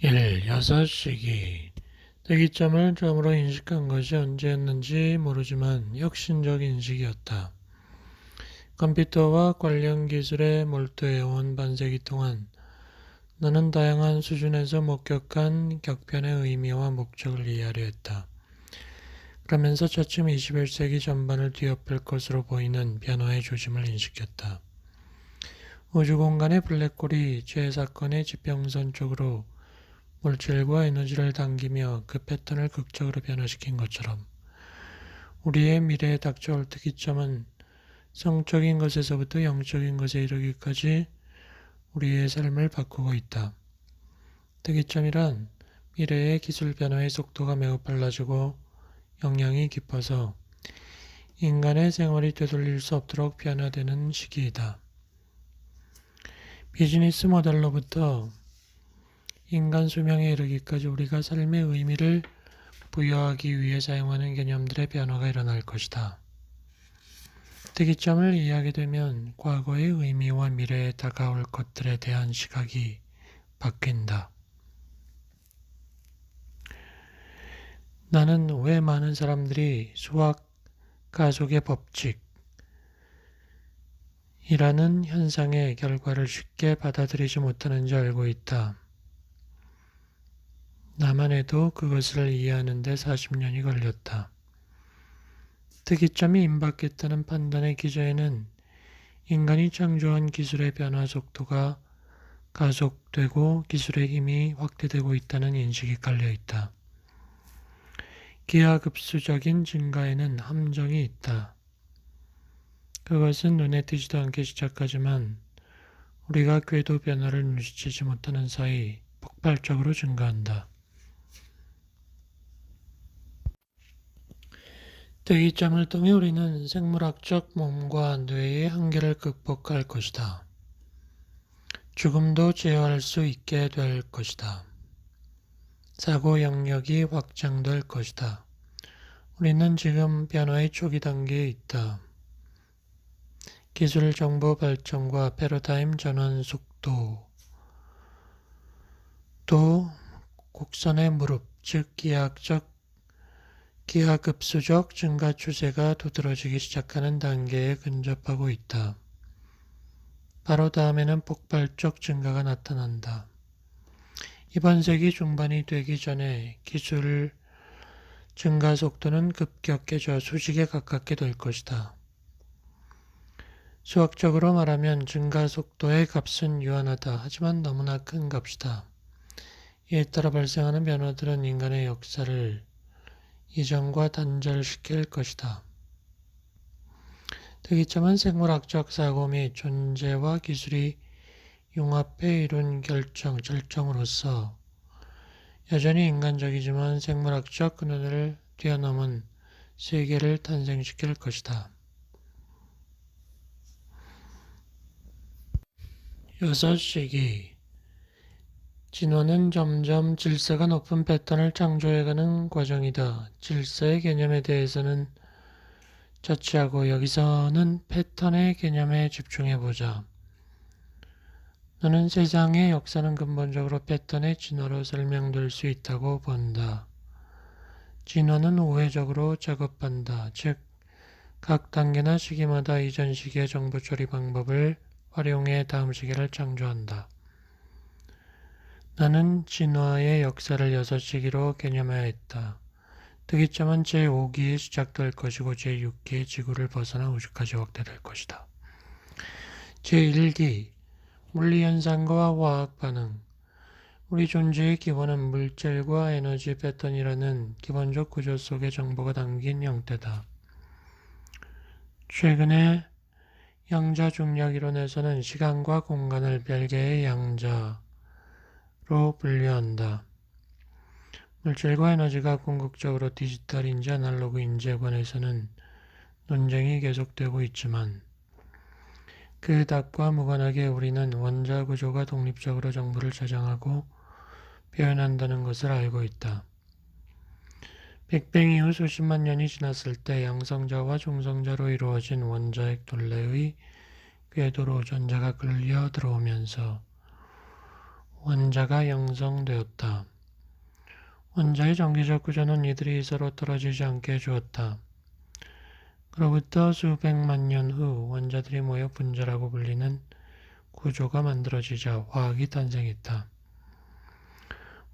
6시기 대기점을 처음으로 인식한 것이 언제였는지 모르지만 혁신적 인식이었다. 컴퓨터와 관련 기술에 몰두해온 반세기 동안 나는 다양한 수준에서 목격한 격변의 의미와 목적을 이해하려 했다. 그러면서 차츰 21세기 전반을 뒤엎을 것으로 보이는 변화의 조짐을 인식했다. 우주공간의 블랙홀이 재사건의 지평선 쪽으로 물질과 에너지를 당기며 그 패턴을 극적으로 변화시킨 것처럼 우리의 미래에 닥쳐올 특이점은 성적인 것에서부터 영적인 것에 이르기까지 우리의 삶을 바꾸고 있다. 특이점이란 미래의 기술 변화의 속도가 매우 빨라지고 영향이 깊어서 인간의 생활이 되돌릴 수 없도록 변화되는 시기이다. 비즈니스 모델로부터 인간 수명에 이르기까지 우리가 삶의 의미를 부여하기 위해 사용하는 개념들의 변화가 일어날 것이다. 특이점을 이해하게 되면 과거의 의미와 미래에 다가올 것들에 대한 시각이 바뀐다. 나는 왜 많은 사람들이 수학 가속의 법칙이라는 현상의 결과를 쉽게 받아들이지 못하는지 알고 있다. 나만 해도 그것을 이해하는 데 40년이 걸렸다. 특이점이 임박했다는 판단의 기저에는 인간이 창조한 기술의 변화 속도가 가속되고 기술의 힘이 확대되고 있다는 인식이 깔려 있다. 기하급수적인 증가에는 함정이 있다. 그것은 눈에 띄지도 않게 시작하지만 우리가 궤도 변화를 눈치채지 못하는 사이 폭발적으로 증가한다. 특이점을 통해 우리는 생물학적 몸과 뇌의 한계를 극복할 것이다. 죽음도 제어할 수 있게 될 것이다. 사고 영역이 확장될 것이다. 우리는 지금 변화의 초기 단계에 있다. 기술 정보 발전과 패러다임 전환 속도, 또 곡선의 무릎, 즉 기하급수적 증가 추세가 두드러지기 시작하는 단계에 근접하고 있다. 바로 다음에는 폭발적 증가가 나타난다. 이번 세기 중반이 되기 전에 기술 증가 속도는 급격해져 수직에 가깝게 될 것이다. 수학적으로 말하면 증가 속도의 값은 유한하다. 하지만 너무나 큰 값이다. 이에 따라 발생하는 변화들은 인간의 역사를 이전과 단절시킬 것이다. 특이점은 생물학적 사고 및 존재와 기술이 융합해 이룬 절정으로서 여전히 인간적이지만 생물학적 근원을 뛰어넘은 세계를 탄생시킬 것이다. 6시기 진화는 점점 질서가 높은 패턴을 창조해가는 과정이다. 질서의 개념에 대해서는 자취하고 여기서는 패턴의 개념에 집중해보자. 너는 세상의 역사는 근본적으로 패턴의 진화로 설명될 수 있다고 본다. 진화는 우회적으로 작업한다. 즉, 각 단계나 시기마다 이전 시기의 정보 처리 방법을 활용해 다음 시기를 창조한다. 나는 진화의 역사를 6시기로 개념화했다. 특이점은 제5기에 시작될 것이고 제6기에 지구를 벗어나 우주까지 확대될 것이다. 제1기 물리현상과 화학반응. 우리 존재의 기본은 물질과 에너지 패턴이라는 기본적 구조 속의 정보가 담긴 형태다. 최근에 양자중력 이론에서는 시간과 공간을 별개의 양자로 분류한다. 물질과 에너지가 궁극적으로 디지털인지 아날로그인지에 관해서는 논쟁이 계속되고 있지만 그 답과 무관하게 우리는 원자 구조가 독립적으로 정보를 저장하고 표현한다는 것을 알고 있다. 빅뱅 이후 수십만 년이 지났을 때 양성자와 중성자로 이루어진 원자핵 둘레의 궤도로 전자가 끌려 들어오면서 원자가 형성되었다. 원자의 정기적 구조는 이들이 서로 떨어지지 않게 해주었다. 그로부터 수백만 년 후 원자들이 모여 분자라고 불리는 구조가 만들어지자 화학이 탄생했다.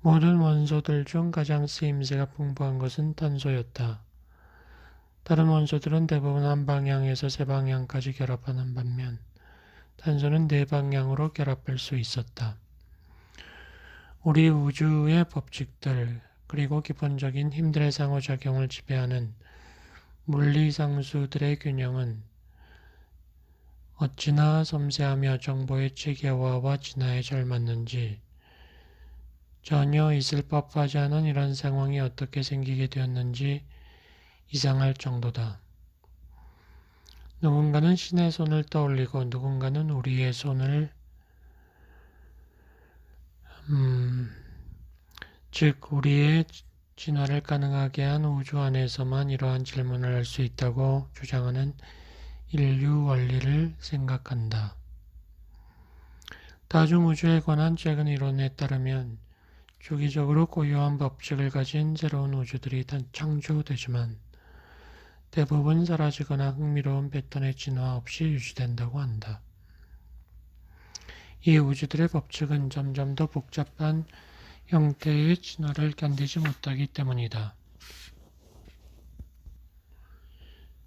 모든 원소들 중 가장 쓰임새가 풍부한 것은 탄소였다. 다른 원소들은 대부분 한 방향에서 세 방향까지 결합하는 반면 탄소는 네 방향으로 결합할 수 있었다. 우리 우주의 법칙들 그리고 기본적인 힘들의 상호작용을 지배하는 물리상수들의 균형은 어찌나 섬세하며 정보의 체계화와 진화에 잘 맞는지 전혀 있을 법하지 않은 이런 상황이 어떻게 생기게 되었는지 이상할 정도다. 누군가는 신의 손을 떠올리고 누군가는 우리의 손을 즉 우리의 진화를 가능하게 한 우주 안에서만 이러한 질문을 할 수 있다고 주장하는 인류 원리를 생각한다. 다중우주에 관한 최근 이론에 따르면 주기적으로 고유한 법칙을 가진 새로운 우주들이 창조되지만 대부분 사라지거나 흥미로운 패턴의 진화 없이 유지된다고 한다. 이 우주들의 법칙은 점점 더 복잡한 형태의 진화를 견디지 못하기 때문이다.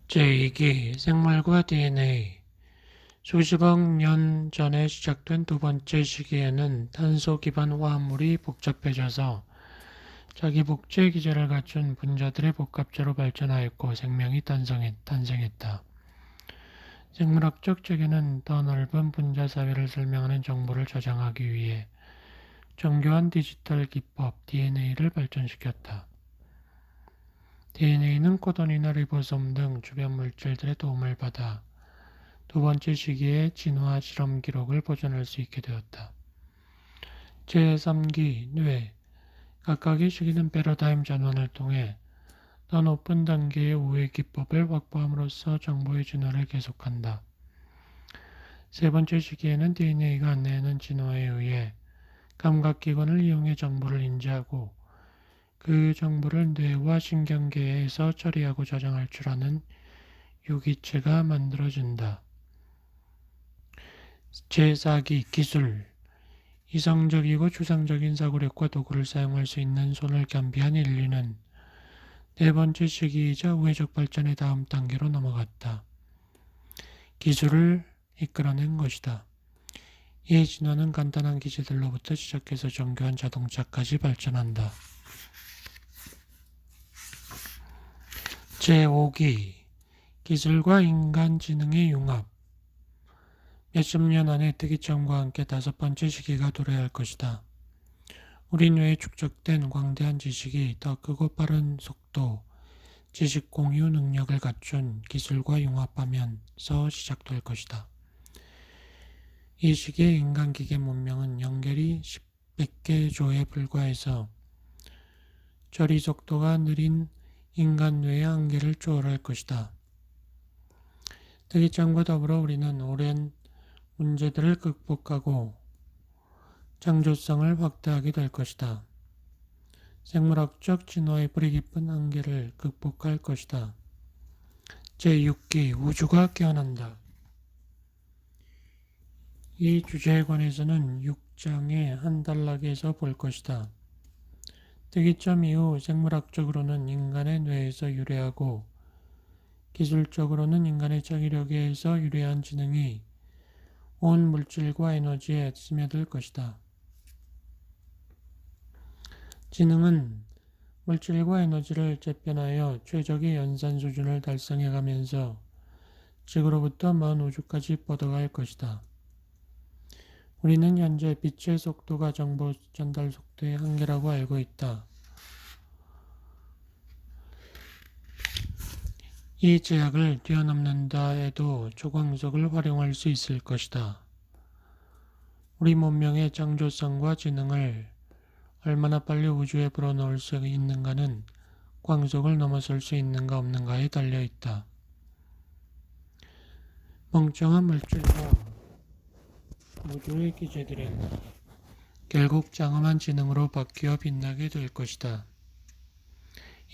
제2기 생물과 DNA 수십억 년 전에 시작된 두 번째 시기에는 탄소 기반 화합물이 복잡해져서 자기 복제 기제를 갖춘 분자들의 복합체로 발전하였고 생명이 탄생했다. 생물학적 체계는 더 넓은 분자 사회를 설명하는 정보를 저장하기 위해 정교한 디지털 기법 DNA를 발전시켰다. DNA는 코돈이나 리보솜 등 주변 물질들의 도움을 받아 두 번째 시기의 진화 실험 기록을 보존할 수 있게 되었다. 제3기 뇌 각각의 시기는 패러다임 전환을 통해 더 높은 단계의 우회 기법을 확보함으로써 정보의 진화를 계속한다. 세 번째 시기에는 DNA가 안내하는 진화에 의해 감각기관을 이용해 정보를 인지하고 그 정보를 뇌와 신경계에서 처리하고 저장할 줄 아는 유기체가 만들어진다. 제4기 기술 이성적이고 추상적인 사고력과 도구를 사용할 수 있는 손을 겸비한 인류는 네 번째 시기이자 우회적 발전의 다음 단계로 넘어갔다. 기술을 이끌어낸 것이다. 이 진화는 간단한 기체들로부터 시작해서 정교한 자동차까지 발전한다. 제5기 기술과 인간지능의 융합 몇십 년 안에 특이점과 함께 다섯 번째 시기가 도래할 것이다. 우리 뇌에 축적된 광대한 지식이 더 크고 빠른 속도, 지식 공유 능력을 갖춘 기술과 융합하면서 시작될 것이다. 이 시기의 인간-기계 문명은 연결이 100개 조에 불과해서 처리 속도가 느린 인간 뇌의 한계를 초월할 것이다. 특이점과 더불어 우리는 오랜 문제들을 극복하고 창조성을 확대하게 될 것이다. 생물학적 진화의 뿌리 깊은 한계를 극복할 것이다. 제6기 우주가 깨어난다. 이 주제에 관해서는 6장의 한 단락에서 볼 것이다. 특이점 이후 생물학적으로는 인간의 뇌에서 유래하고 기술적으로는 인간의 창의력에서 유래한 지능이 온 물질과 에너지에 스며들 것이다. 지능은 물질과 에너지를 재편하여 최적의 연산 수준을 달성해가면서 지구로부터 먼 우주까지 뻗어갈 것이다. 우리는 현재 빛의 속도가 정보 전달 속도의 한계라고 알고 있다. 이 제약을 뛰어넘는다 해도 초광석을 활용할 수 있을 것이다. 우리 문명의 창조성과 지능을 얼마나 빨리 우주에 불어넣을 수 있는가는 광석을 넘어설 수 있는가 없는가에 달려있다. 멍청한 물질과 우주의 기제들은 결국 장엄한 지능으로 바뀌어 빛나게 될 것이다.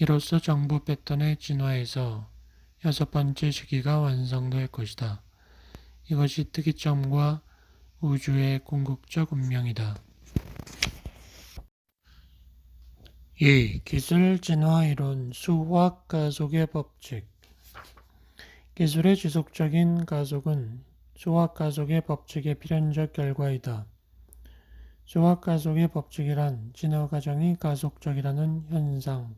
이로써 정보 패턴의 진화에서 6번째 시기가 완성될 것이다. 이것이 특이점과 우주의 궁극적 운명이다. 2. 기술 진화 이론, 수학 가속의 법칙. 기술의 지속적인 가속은 수학 가속의 법칙의 필연적 결과이다. 수학 가속의 법칙이란 진화 과정이 가속적이라는 현상,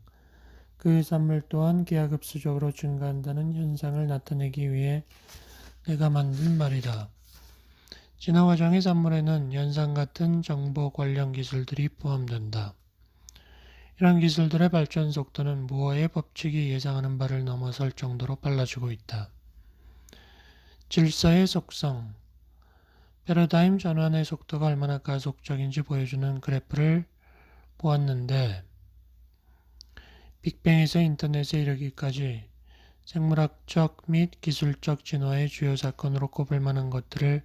그 산물 또한 기하급수적으로 증가한다는 현상을 나타내기 위해 내가 만든 말이다. 진화 과정의 산물에는 연산 같은 정보 관련 기술들이 포함된다. 이런 기술들의 발전 속도는 무어의 법칙이 예상하는 바를 넘어설 정도로 빨라지고 있다. 질서의 속성, 패러다임 전환의 속도가 얼마나 가속적인지 보여주는 그래프를 보았는데, 빅뱅에서 인터넷에 이르기까지 생물학적 및 기술적 진화의 주요 사건으로 꼽을 만한 것들을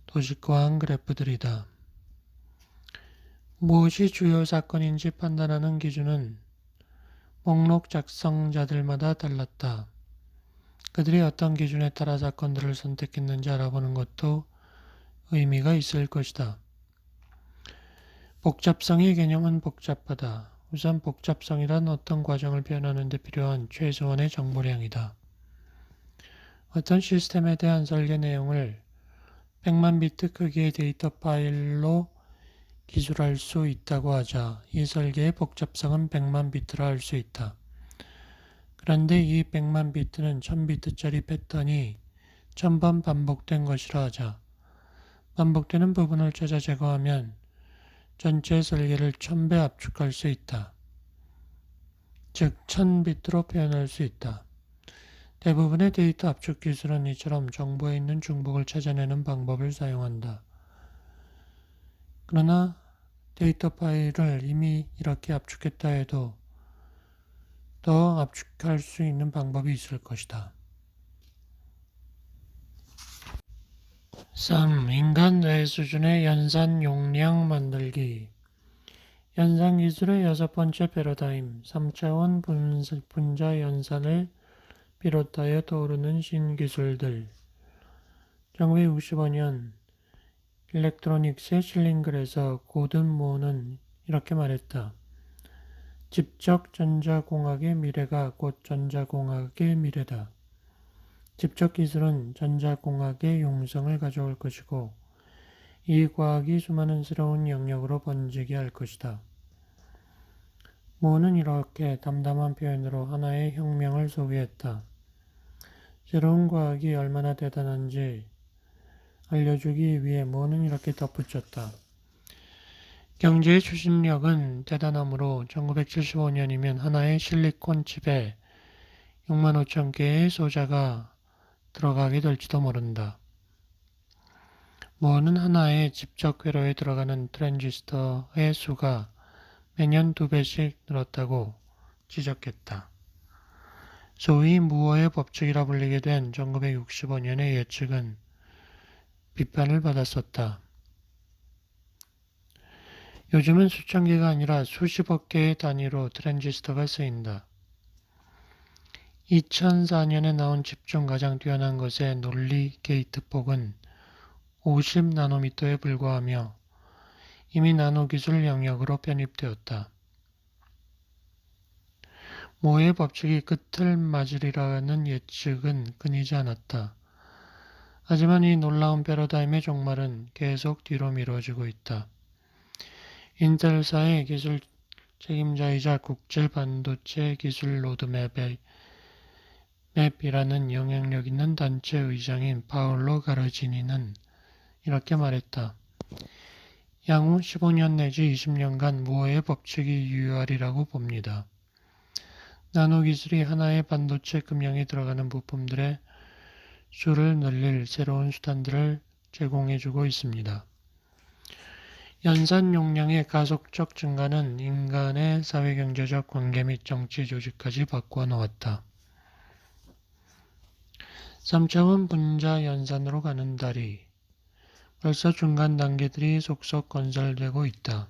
도식화한 그래프들이다. 무엇이 주요 사건인지 판단하는 기준은 목록 작성자들마다 달랐다. 그들이 어떤 기준에 따라 사건들을 선택했는지 알아보는 것도 의미가 있을 것이다. 복잡성의 개념은 복잡하다. 우선 복잡성이란 어떤 과정을 표현하는 데 필요한 최소한의 정보량이다. 어떤 시스템에 대한 설계 내용을 100만 비트 크기의 데이터 파일로 기술할 수 있다고 하자 이 설계의 복잡성은 100만 비트라 할 수 있다. 그런데 이 100만 비트는 1000비트짜리 패턴이 1000번 반복된 것이라 하자 반복되는 부분을 찾아 제거하면 전체 설계를 1000배 압축할 수 있다. 즉 1000비트로 표현할 수 있다. 대부분의 데이터 압축 기술은 이처럼 정보에 있는 중복을 찾아내는 방법을 사용한다. 그러나 데이터 파일을 이미 이렇게 압축했다 해도 더 압축할 수 있는 방법이 있을 것이다. 3. 인간 뇌 수준의 연산 용량 만들기. 연산 기술의 6번째 패러다임, 3차원 분자 연산을 비롯하여 떠오르는 신기술들. 1965년 일렉트로닉스의 실링글에서 고든 무어는 이렇게 말했다. 집적 전자공학의 미래가 곧 전자공학의 미래다. 집적 기술은 전자공학의 융성을 가져올 것이고 이 과학이 수많은 새로운 영역으로 번지게 할 것이다. 무어는 이렇게 담담한 표현으로 하나의 혁명을 소개했다. 새로운 과학이 얼마나 대단한지 알려주기 위해 무어는 이렇게 덧붙였다. 경제의 추진력은 대단하므로 1975년이면 하나의 실리콘 칩에 6만 5천 개의 소자가 들어가게 될지도 모른다. 무어는 하나의 집적 회로에 들어가는 트랜지스터의 수가 매년 2배씩 늘었다고 지적했다. 소위 무어의 법칙이라 불리게 된 1965년의 예측은 비판을 받았었다. 요즘은 수천 개가 아니라 수십억 개의 단위로 트랜지스터가 쓰인다. 2004년에 나온 칩 중 가장 뛰어난 것의 논리 게이트 폭은 50나노미터에 불과하며 이미 나노기술 영역으로 편입되었다. 무어의 법칙이 끝을 맞으리라는 예측은 끊이지 않았다. 하지만 이 놀라운 패러다임의 종말은 계속 뒤로 미뤄지고 있다. 인텔사의 기술 책임자이자 국제 반도체 기술 로드맵이라는 영향력 있는 단체 의장인 파울로 가르지니는 이렇게 말했다. 향후 15년 내지 20년간 무어의 법칙이 유효하리라고 봅니다. 나노기술이 하나의 반도체 금형에 들어가는 부품들의 수를 늘릴 새로운 수단들을 제공해주고 있습니다. 연산 용량의 가속적 증가는 인간의 사회경제적 관계 및 정치 조직까지 바꾸어 놓았다. 3차원 분자 연산으로 가는 다리. 벌써 중간 단계들이 속속 건설되고 있다.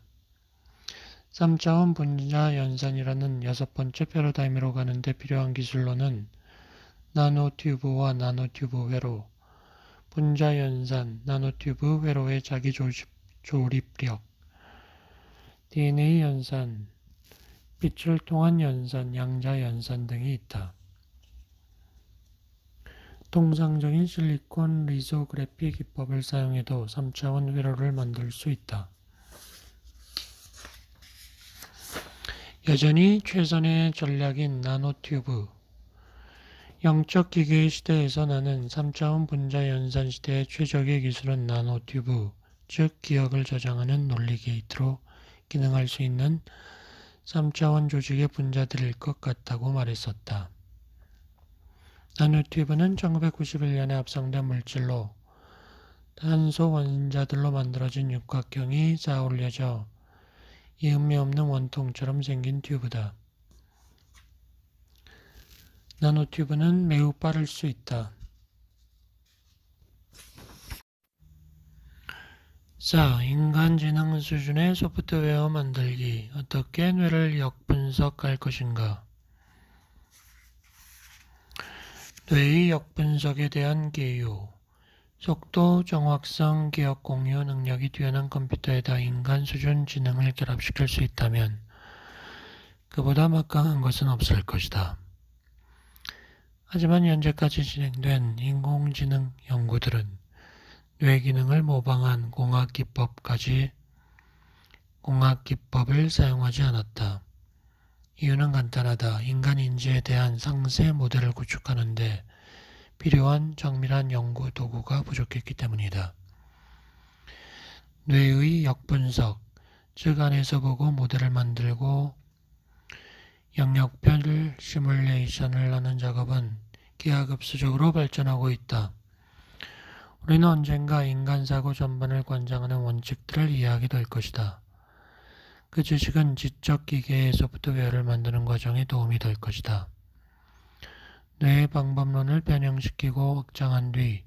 3차원 분자 연산이라는 6번째 패러다임으로 가는데 필요한 기술로는 나노튜브와 나노튜브 회로, 분자 연산, 나노튜브 회로의 자기 조립력, DNA 연산, 빛을 통한 연산, 양자 연산 등이 있다. 통상적인 실리콘 리소그래피 기법을 사용해도 3차원 회로를 만들 수 있다. 여전히 최선의 전략인 나노튜브. 영적 기계의 시대에서 나는 3차원 분자 연산 시대의 최적의 기술은 나노튜브, 즉 기억을 저장하는 논리 게이트로 기능할 수 있는 3차원 조직의 분자들일 것 같다고 말했었다. 나노튜브는 1991년에 합성된 물질로 탄소 원자들로 만들어진 육각형이 쌓아 올려져 이음매 없는 원통처럼 생긴 튜브다. 나노튜브는 매우 빠를 수 있다. 인간지능 수준의 소프트웨어 만들기. 어떻게 뇌를 역분석할 것인가? 뇌의 역분석에 대한 개요. 속도, 정확성, 기억 공유 능력이 뛰어난 컴퓨터에다 인간 수준 지능을 결합시킬 수 있다면 그보다 막강한 것은 없을 것이다. 하지만 현재까지 진행된 인공지능 연구들은 뇌 기능을 모방한 공학기법을 사용하지 않았다. 이유는 간단하다. 인간 인지에 대한 상세 모델을 구축하는데 필요한 정밀한 연구 도구가 부족했기 때문이다. 뇌의 역분석, 즉 안에서 보고 모델을 만들고 영역별 시뮬레이션을 하는 작업은 기하급수적으로 발전하고 있다. 우리는 언젠가 인간사고 전반을 관장하는 원칙들을 이해하게 될 것이다. 그 지식은 지적기계의 소프트웨어를 만드는 과정에 도움이 될 것이다. 뇌의 방법론을 변형시키고 확장한 뒤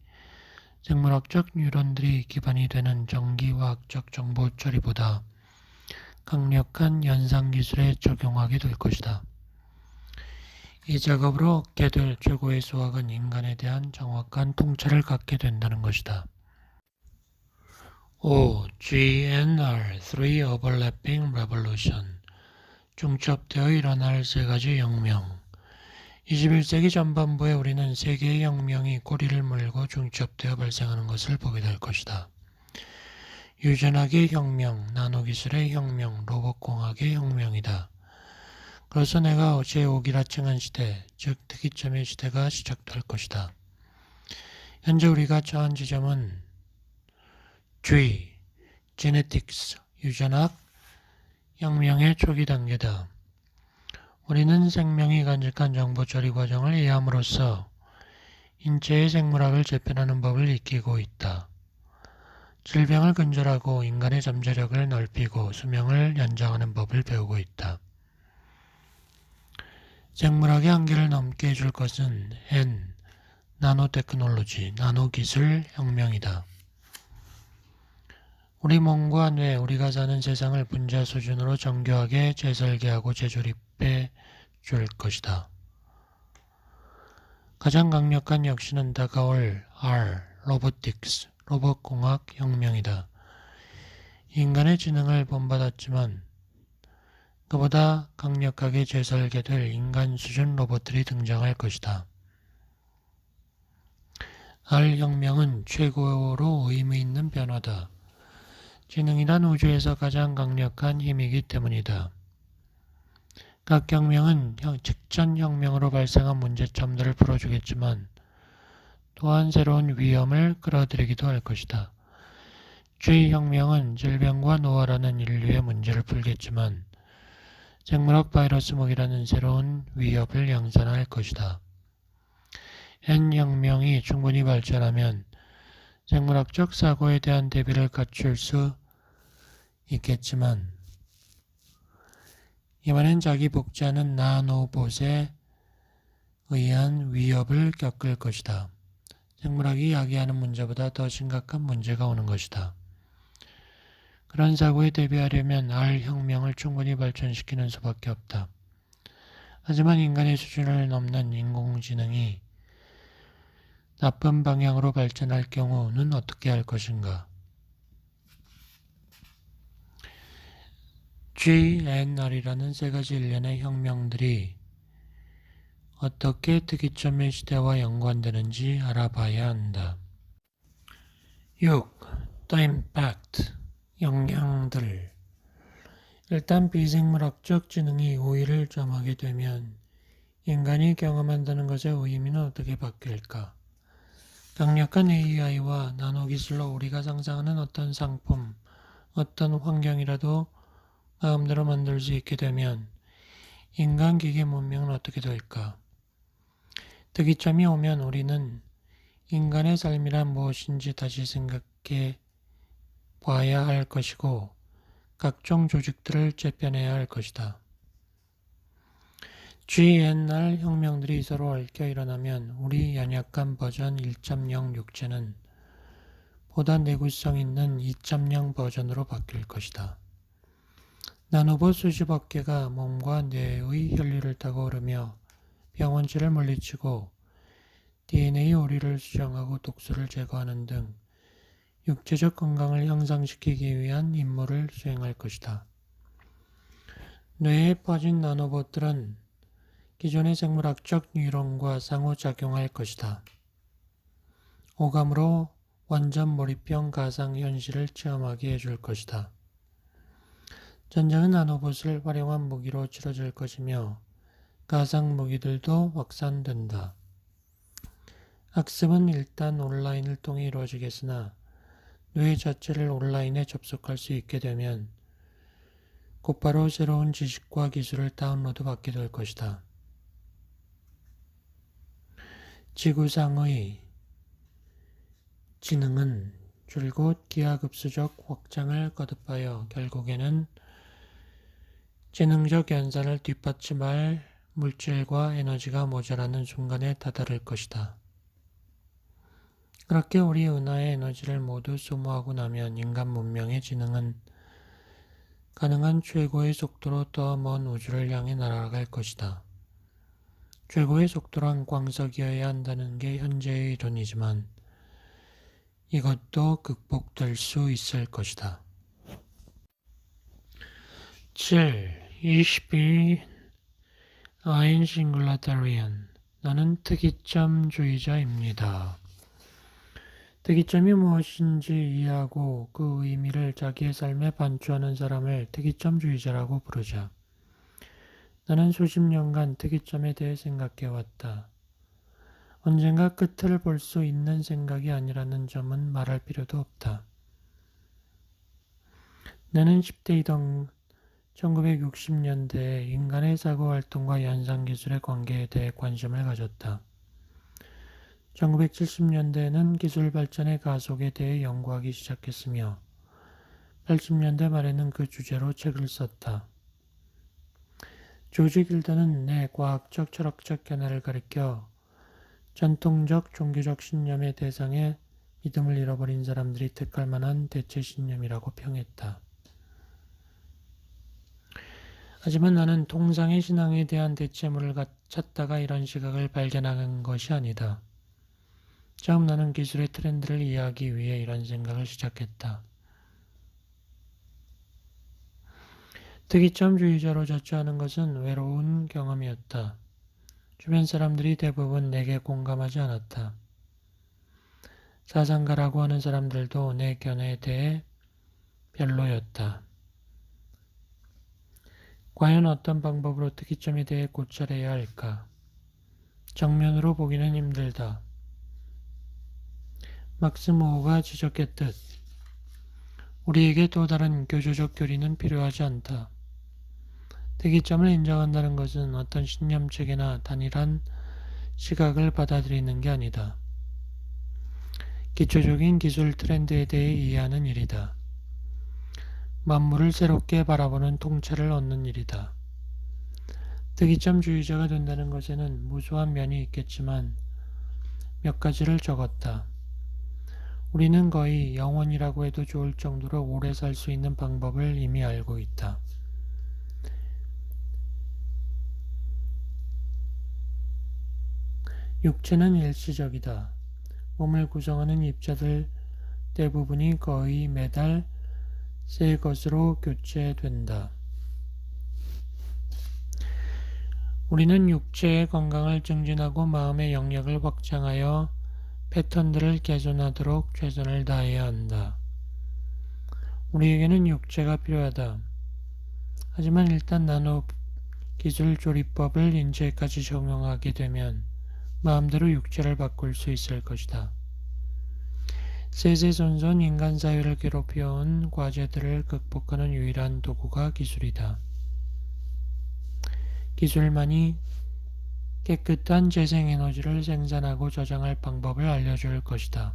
생물학적 뉴런들이 기반이 되는 전기화학적 정보 처리보다 강력한 연산기술에 적용하게 될 것이다. 이 작업으로 얻게 될 최고의 수확은 인간에 대한 정확한 통찰을 갖게 된다는 것이다. GNR 3 Overlapping Revolution. 중첩되어 일어날 세 가지 혁명. 21세기 전반부에 우리는 세 개의 혁명이 꼬리를 물고 중첩되어 발생하는 것을 보게 될 것이다. 유전학의 혁명, 나노기술의 혁명, 로봇공학의 혁명이다. 그래서 내가 어제 오기라 칭한 시대, 즉 특이점의 시대가 시작될 것이다. 현재 우리가 처한 지점은 G, Genetics, 유전학, 혁명의 초기 단계다. 우리는 생명이 간직한 정보 처리 과정을 이해함으로써 인체의 생물학을 재편하는 법을 익히고 있다. 질병을 근절하고 인간의 잠재력을 넓히고 수명을 연장하는 법을 배우고 있다. 생물학의 한계를 넘게 해줄 것은 나노테크놀로지, 나노기술 혁명이다. 우리 몸과 뇌, 우리가 사는 세상을 분자 수준으로 정교하게 재설계하고 재조립해 줄 것이다. 가장 강력한 혁신은 다가올 로보틱스, 로봇공학 혁명이다. 인간의 지능을 본받았지만 그보다 강력하게 재설계될 인간 수준 로봇들이 등장할 것이다. 혁명은 최고로 의미 있는 변화다. 지능이란 우주에서 가장 강력한 힘이기 때문이다. 각 혁명은 직전 혁명으로 발생한 문제점들을 풀어주겠지만 또한 새로운 위험을 끌어들이기도 할 것이다. G혁명은 질병과 노화라는 인류의 문제를 풀겠지만 생물학 바이러스 무기라는 새로운 위협을 양산할 것이다. N혁명이 충분히 발전하면 생물학적 사고에 대한 대비를 갖출 수 있겠지만 이번엔 자기 복제하는 나노봇에 의한 위협을 겪을 것이다. 생물학이 야기하는 문제보다 더 심각한 문제가 오는 것이다. 그런 사고에 대비하려면 혁명을 충분히 발전시키는 수밖에 없다. 하지만 인간의 수준을 넘는 인공지능이 나쁜 방향으로 발전할 경우는 어떻게 할 것인가? GNR이라는 세 가지 일련의 혁명들이 어떻게 특이점의 시대와 연관되는지 알아봐야 한다. 6. The impact, 영향들. 일단 비생물학적 지능이 우위를 점하게 되면 인간이 경험한다는 것의 의미는 어떻게 바뀔까? 강력한 AI와 나노기술로 우리가 상상하는 어떤 상품, 어떤 환경이라도 마음대로 만들 수 있게 되면 인간-기계 문명은 어떻게 될까? 특이점이 오면 우리는 인간의 삶이란 무엇인지 다시 생각해 봐야 할 것이고 각종 조직들을 재편해야 할 것이다. GNR 혁명들이 서로 얽혀 일어나면 우리 연약한 버전 1.0 육체는 보다 내구성 있는 2.0 버전으로 바뀔 것이다. 나노봇 수십억 개가 몸과 뇌의 혈류를 타고 흐르며 병원체를 물리치고 DNA 오리를 수정하고 독소를 제거하는 등 육체적 건강을 향상시키기 위한 임무를 수행할 것이다. 뇌에 퍼진 나노봇들은 기존의 생물학적 이론과 상호작용할 것이다. 오감으로 완전 몰입형 가상현실을 체험하게 해줄 것이다. 전쟁은 나노봇을 활용한 무기로 치러질 것이며 가상 무기들도 확산된다. 학습은 일단 온라인을 통해 이루어지겠으나 뇌 자체를 온라인에 접속할 수 있게 되면 곧바로 새로운 지식과 기술을 다운로드 받게 될 것이다. 지구상의 지능은 줄곧 기하급수적 확장을 거듭하여 결국에는 지능적 연산을 뒷받침할 물질과 에너지가 모자라는 순간에 다다를 것이다. 그렇게 우리 은하의 에너지를 모두 소모하고 나면 인간 문명의 지능은 가능한 최고의 속도로 더 먼 우주를 향해 날아갈 것이다. 최고의 속도란 광석이어야 한다는 게 현재의 이론이지만 이것도 극복될 수 있을 것이다. 7. 22. I'm Singularitarian. 나는 특이점주의자입니다. 특이점이 무엇인지 이해하고 그 의미를 자기의 삶에 반추하는 사람을 특이점주의자라고 부르자. 나는 수십 년간 특이점에 대해 생각해왔다. 언젠가 끝을 볼 수 있는 생각이 아니라는 점은 말할 필요도 없다. 나는 10대이던 1960년대에 인간의 사고활동과 연산기술의 관계에 대해 관심을 가졌다. 1970년대에는 기술 발전의 가속에 대해 연구하기 시작했으며 80년대 말에는 그 주제로 책을 썼다. 조지 길더는 내 과학적 철학적 견해를 가리켜 전통적 종교적 신념의 대상에 믿음을 잃어버린 사람들이 택할 만한 대체 신념이라고 평했다. 하지만 나는 통상의 신앙에 대한 대체물을 찾다가 이런 시각을 발견한 것이 아니다. 처음 나는 기술의 트렌드를 이해하기 위해 이런 생각을 시작했다. 특이점주의자로 자처하는 것은 외로운 경험이었다. 주변 사람들이 대부분 내게 공감하지 않았다. 사상가라고 하는 사람들도 내 견해에 대해 별로였다. 과연 어떤 방법으로 특이점에 대해 고찰해야 할까? 정면으로 보기는 힘들다. 막스 모어가 지적했듯 우리에게 또 다른 교조적 교리는 필요하지 않다. 특이점을 인정한다는 것은 어떤 신념체계나 단일한 시각을 받아들이는 게 아니다. 기초적인 기술 트렌드에 대해 이해하는 일이다. 만물을 새롭게 바라보는 통찰을 얻는 일이다. 특이점주의자가 된다는 것에는 무수한 면이 있겠지만 몇 가지를 적었다. 우리는 거의 영원이라고 해도 좋을 정도로 오래 살 수 있는 방법을 이미 알고 있다. 육체는 일시적이다. 몸을 구성하는 입자들 대부분이 거의 매달 새 것으로 교체된다. 우리는 육체의 건강을 증진하고 마음의 영역을 확장하여 패턴들을 개선하도록 최선을 다해야 한다. 우리에게는 육체가 필요하다. 하지만 일단 나노 기술 조리법을 인체까지 적용하게 되면 마음대로 육체를 바꿀 수 있을 것이다. 세세손손 인간 사회를 괴롭혀온 과제들을 극복하는 유일한 도구가 기술이다. 기술만이 깨끗한 재생에너지를 생산하고 저장할 방법을 알려줄 것이다.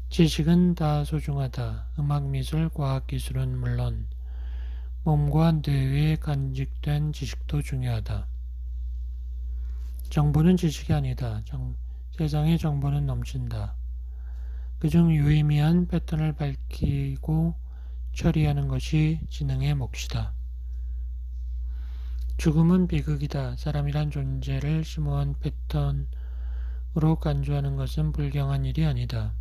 지식은 다 소중하다. 음악, 미술, 과학기술은 물론 몸과 뇌에 간직된 지식도 중요하다. 정보는 지식이 아니다. 세상에 정보는 넘친다. 그중 유의미한 패턴을 밝히고 처리하는 것이 지능의 몫이다. 죽음은 비극이다. 사람이란 존재를 심오한 패턴으로 간주하는 것은 불경한 일이 아니다.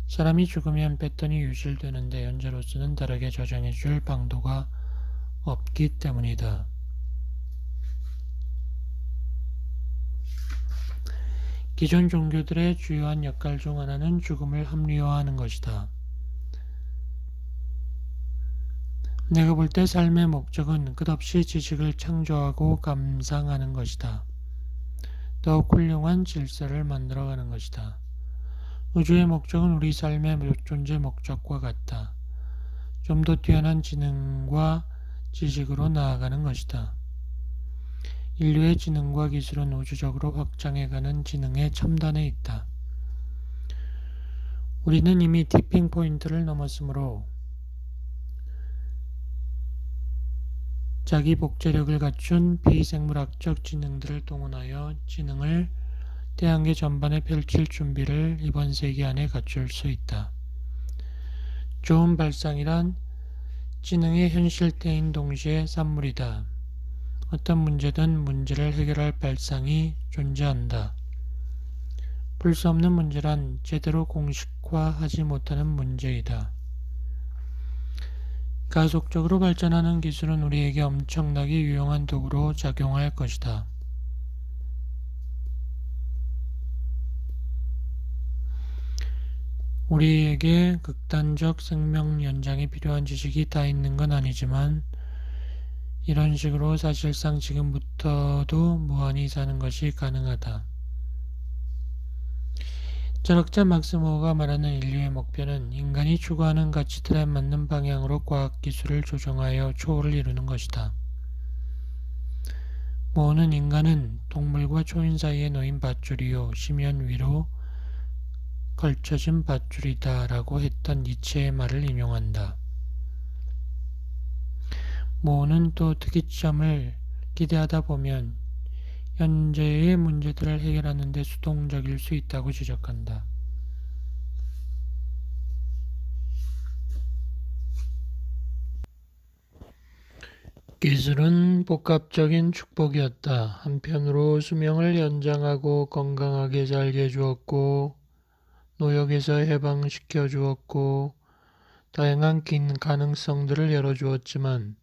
사람이 죽으면 패턴이 유실되는데 현재로서는 다르게 저장해 줄 방도가 없기 때문이다. 기존 종교들의 주요한 역할 중 하나는 죽음을 합리화하는 것이다. 내가 볼 때 삶의 목적은 끝없이 지식을 창조하고 감상하는 것이다. 더욱 훌륭한 질서를 만들어가는 것이다. 우주의 목적은 우리 삶의 존재 목적과 같다. 좀 더 뛰어난 지능과 지식으로 나아가는 것이다. 인류의 지능과 기술은 우주적으로 확장해가는 지능의 첨단에 있다. 우리는 이미 티핑 포인트를 넘었으므로 자기 복제력을 갖춘 비생물학적 지능들을 동원하여 지능을 태양계 전반에 펼칠 준비를 이번 세기 안에 갖출 수 있다. 좋은 발상이란 지능의 현실태인 동시에 산물이다. 어떤 문제든 문제를 해결할 발상이 존재한다. 풀 수 없는 문제란 제대로 공식화하지 못하는 문제이다. 가속적으로 발전하는 기술은 우리에게 엄청나게 유용한 도구로 작용할 것이다. 우리에게 극단적 생명 연장이 필요한 지식이 다 있는 건 아니지만 이런 식으로 사실상 지금부터도 무한히 사는 것이 가능하다. 철학자 막스 모어가 말하는 인류의 목표는 인간이 추구하는 가치들에 맞는 방향으로 과학기술을 조정하여 초월을 이루는 것이다. 모어는 인간은 동물과 초인 사이에 놓인 밧줄이요 심연 위로 걸쳐진 밧줄이다 라고 했던 니체의 말을 인용한다. 모어는 또 특이점을 기대하다 보면 현재의 문제들을 해결하는 데 수동적일 수 있다고 지적한다. 기술은 복합적인 축복이었다. 한편으로 수명을 연장하고 건강하게 살게 해주었고 노역에서 해방시켜 주었고 다양한 긴 가능성들을 열어주었지만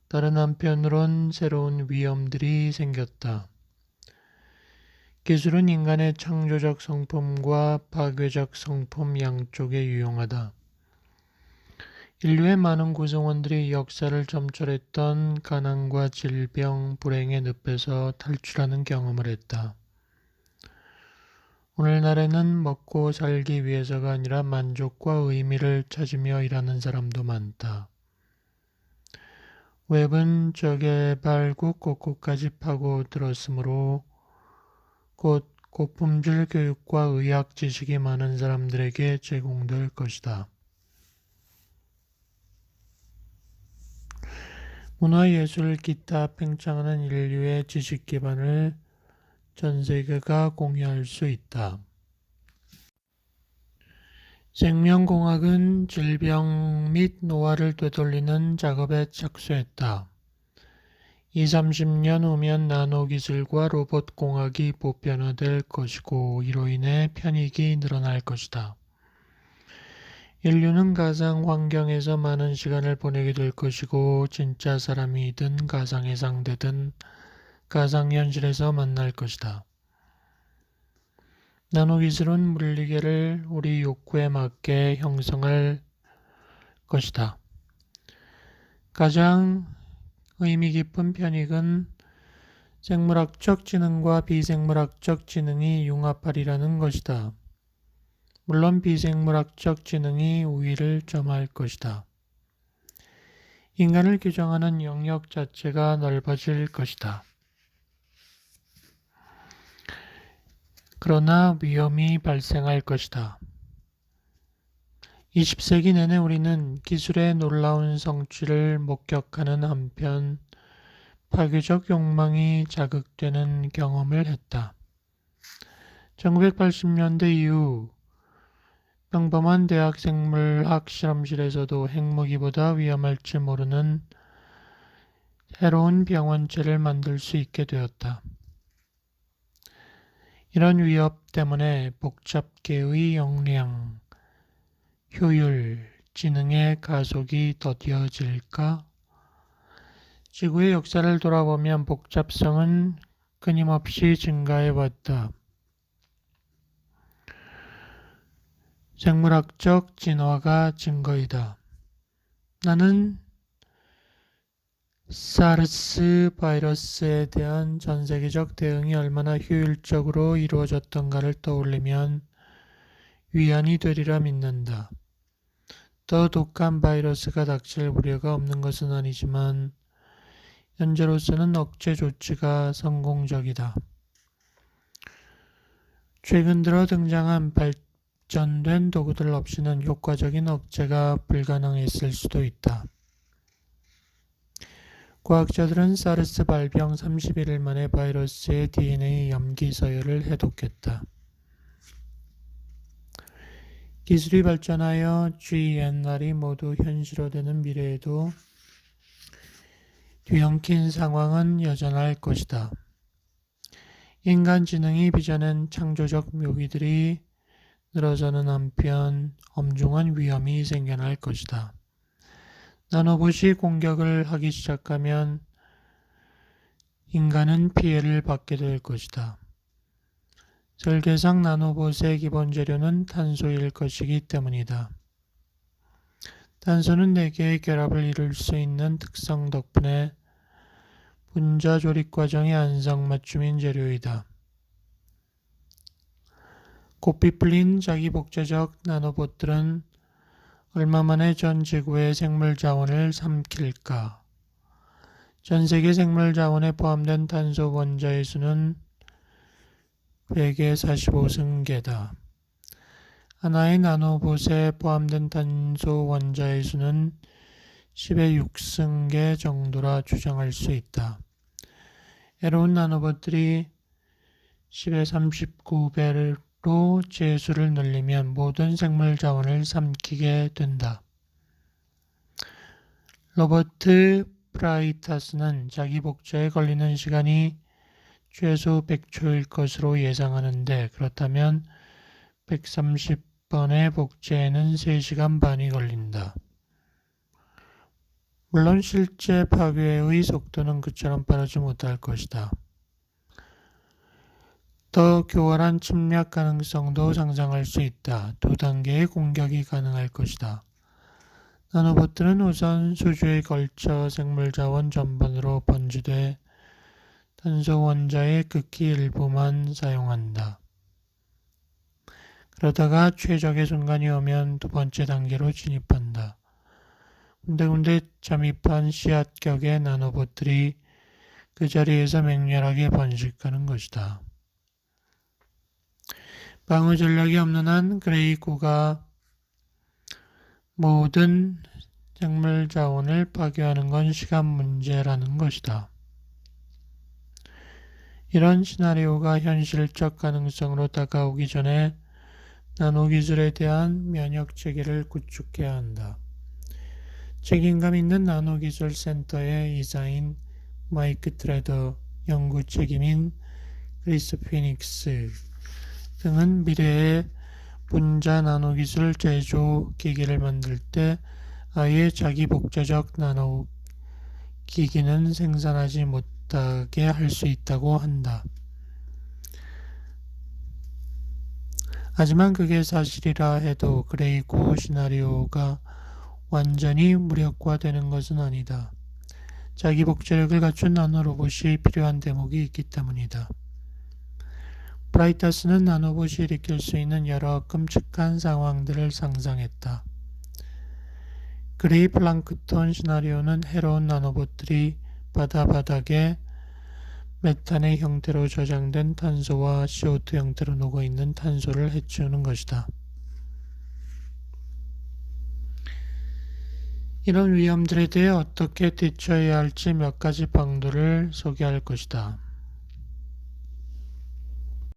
다른 한편으론 새로운 위험들이 생겼다. 기술은 인간의 창조적 성품과 파괴적 성품 양쪽에 유용하다. 인류의 많은 구성원들이 역사를 점철했던 가난과 질병, 불행의 늪에서 탈출하는 경험을 했다. 오늘날에는 먹고 살기 위해서가 아니라 만족과 의미를 찾으며 일하는 사람도 많다. 웹은 저개발국 곳곳까지 파고들었으므로 곧 고품질 교육과 의학 지식이 많은 사람들에게 제공될 것이다. 문화, 예술, 기타 팽창하는 인류의 지식 기반을 전 세계가 공유할 수 있다. 생명공학은 질병 및 노화를 되돌리는 작업에 착수했다. 20-30년 후면 나노기술과 로봇공학이 보편화될 것이고 이로 인해 편익이 늘어날 것이다. 인류는 가상 환경에서 많은 시간을 보내게 될 것이고 진짜 사람이든 가상의 상대든 가상현실에서 만날 것이다. 나노기술은 물리계를 우리 욕구에 맞게 형성할 것이다. 가장 의미 깊은 편익은 생물학적 지능과 비생물학적 지능이 융합하리라는 것이다. 물론 비생물학적 지능이 우위를 점할 것이다. 인간을 규정하는 영역 자체가 넓어질 것이다. 그러나 위험이 발생할 것이다. 20세기 내내 우리는 기술의 놀라운 성취를 목격하는 한편 파괴적 욕망이 자극되는 경험을 했다. 1980년대 이후 평범한 대학 생물학 실험실에서도 핵무기보다 위험할지 모르는 새로운 병원체를 만들 수 있게 되었다. 이런 위협 때문에 복잡계의 역량, 효율, 지능의 가속이 더뎌질까? 지구의 역사를 돌아보면 복잡성은 끊임없이 증가해왔다. 생물학적 진화가 증거이다. 나는 사르스 바이러스에 대한 전 세계적 대응이 얼마나 효율적으로 이루어졌던가를 떠올리면 위안이 되리라 믿는다. 더 독한 바이러스가 닥칠 우려가 없는 것은 아니지만 현재로서는 억제 조치가 성공적이다. 최근 들어 등장한 발전된 도구들 없이는 효과적인 억제가 불가능했을 수도 있다. 과학자들은 사르스 발병 31일 만에 바이러스의 DNA 염기 서열을 해독했다. 기술이 발전하여 GNR이 모두 현실화되는 미래에도 뒤엉킨 상황은 여전할 것이다. 인간 지능이 빚어낸 창조적 묘기들이 늘어서는 한편 엄중한 위험이 생겨날 것이다. 나노봇이 공격을 하기 시작하면 인간은 피해를 받게 될 것이다. 설계상 나노봇의 기본 재료는 탄소일 것이기 때문이다. 탄소는 4개의 결합을 이룰 수 있는 특성 덕분에 분자 조립 과정의 안성맞춤인 재료이다. 고삐 풀린 자기 복제적 나노봇들은 얼마 만에 전 지구의 생물 자원을 삼킬까? 전 세계 생물 자원에 포함된 탄소 원자의 수는 100의 45승계다. 하나의 나노봇에 포함된 탄소 원자의 수는 10의 6승계 정도라 추정할 수 있다. 새로운 나노봇들이 10의 39배로 제수를 늘리면 모든 생물 자원을 삼키게 된다. 로버트 프라이타스는 자기 복제에 걸리는 시간이 최소 100초일 것으로 예상하는데 그렇다면 130번의 복제에는 3시간 반이 걸린다. 물론 실제 파괴의 속도는 그처럼 빠르지 못할 것이다. 더 교활한 침략 가능성도 상상할 수 있다. 2단계의 공격이 가능할 것이다. 나노봇들은 우선 수주에 걸쳐 생물자원 전반으로 번지되 탄소 원자의 극히 일부만 사용한다. 그러다가 최적의 순간이 오면 2번째 단계로 진입한다. 군데군데 잠입한 씨앗격의 나노봇들이 그 자리에서 맹렬하게 번식하는 것이다. 방어 전략이 없는 한 그레이코가 모든 생물 자원을 파괴하는 건 시간 문제라는 것이다. 이런 시나리오가 현실적 가능성으로 다가오기 전에 나노기술에 대한 면역 체계를 구축해야 한다. 책임감 있는 나노기술 센터의 이사인 마이크 트레더, 연구 책임인 크리스 피닉스 등은 미래의 분자 나노기술 제조 기기를 만들 때 아예 자기 복제적 나노 기기는 생산하지 못하게 할 수 있다고 한다. 하지만 그게 사실이라 해도 그레이고 시나리오가 완전히 무력화되는 것은 아니다. 자기 복제력을 갖춘 나노로봇이 필요한 대목이 있기 때문이다. 브라이터스는 나노봇이 일으킬 수 있는 여러 끔찍한 상황들을 상상했다. 그레이 플랑크톤 시나리오는 해로운 나노봇들이 바다 바닥에 메탄의 형태로 저장된 탄소와 CO2 형태로 녹아있는 탄소를 해치우는 것이다. 이런 위험들에 대해 어떻게 대처해야 할지 몇 가지 방도를 소개할 것이다.